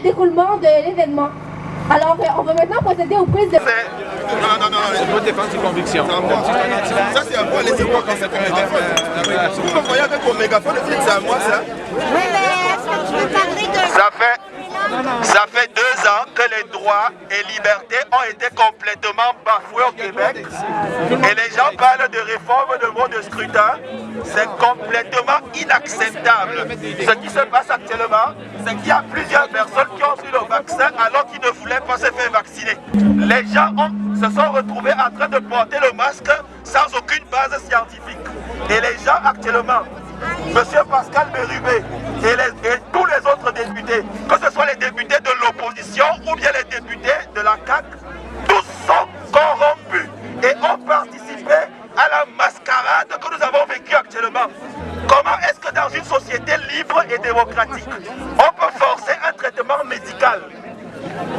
déroulement de l'événement. Alors, on va maintenant procéder aux prises de... Non, je dois défendre ses convictions. Ça, c'est à moi, laissez-moi quand c'est un mégaphone. Vous me voyez avec mon mégaphone, c'est à moi, ça? Oui, mais est-ce que tu veux parler de... Ça fait 2 ans que les droits et libertés ont été complètement bafoués au Québec. Et les gens parlent de réforme de mode de scrutin. C'est complètement inacceptable. Ce qui se passe actuellement, c'est qu'il y a plusieurs personnes qui ont pris le vaccin alors qu'ils ne voulaient pas se faire vacciner. Les gens se sont retrouvés en train de porter le masque sans aucune base scientifique. Et les gens actuellement, M. Pascal Bérubé et tous les autres députés, que ce soit les députés de l'opposition ou bien les députés de la CAQ, tous sont corrompus et ont participé à la mascarade que nous avons vécue actuellement. Comment est-ce que dans une société libre et démocratique, on peut forcer un traitement médical?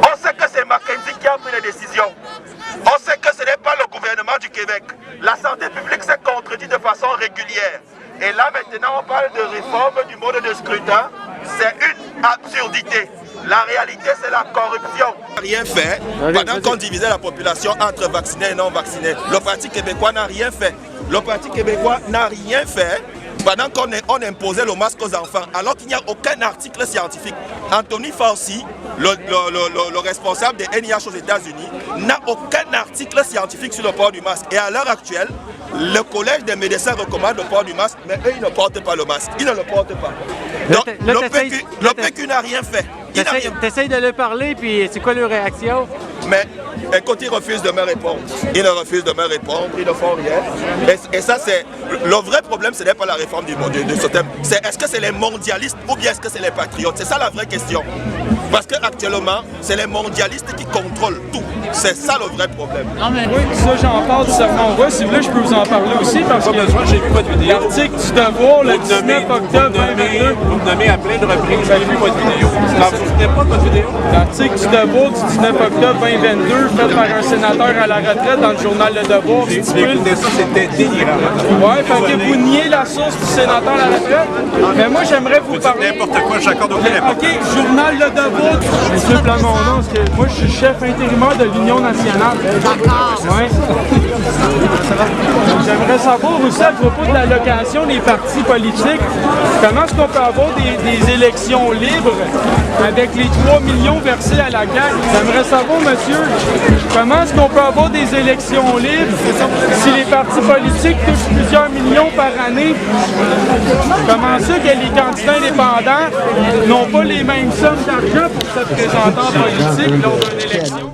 On sait que c'est Mackenzie qui a pris les décisions. On sait que ce n'est pas le gouvernement du Québec. La santé publique s'est contredite de façon régulière. Et là maintenant on parle de réforme du mode de scrutin. C'est une absurdité. La réalité c'est la corruption. Rien fait pendant qu'on divisait la population entre vaccinés et non vaccinés. Le Parti québécois n'a rien fait. Le Parti québécois n'a rien fait pendant qu'on imposait le masque aux enfants, alors qu'il n'y a aucun article scientifique. Anthony Fauci, le responsable des NIH aux États-Unis, n'a aucun article scientifique sur le port du masque. Et à l'heure actuelle, le collège des médecins recommande le port du masque, mais eux, ils ne portent pas le masque. Ils ne le portent pas. Donc, le PQ n'a rien fait. T'essayes de le parler, puis c'est quoi leur réaction? Mais écoute, ils refusent de me répondre. Ils ne refusent de me répondre, ils ne font rien. Et ça, c'est... Le vrai problème, ce n'est pas la réforme de ce thème. C'est est-ce que c'est les mondialistes ou bien est-ce que c'est les patriotes? C'est ça la vraie question. Parce qu'actuellement, c'est les mondialistes qui contrôlent tout. C'est ça le vrai problème. Oui, ça j'en parle du serment russe. Si vous voulez, je peux vous en parler aussi parce que j'ai vu votre vidéo. l'article du Devoir, le 19 octobre 2022. Vous me nommez à plein de reprises, j'ai vu votre vidéo. Vous ne vous souvenez pas de votre vidéo? L'article du Devoir du 19 octobre 2022, fait par un sénateur à la retraite dans le journal Le Devoir, stipule... Ça, c'était délirant. Ouais, fait que vous niez la source du sénateur à la retraite. Mais moi, j'aimerais vous parler... N'importe quoi, j'accorde aucune importance. OK, journal Le Devoir. Monsieur Plamondon, parce que moi, je suis chef intérimaire de l'Union nationale. D'accord. Ouais. J'aimerais savoir aussi à propos de l'allocation des partis politiques, comment est-ce qu'on peut avoir des élections libres avec les 3 millions versés à la CAQ? J'aimerais savoir, monsieur, comment est-ce qu'on peut avoir des élections libres si les partis politiques touchent plusieurs millions par année? Comment ça que les candidats indépendants n'ont pas les mêmes sommes d'argent pour se présenter en politique lors d'une élection?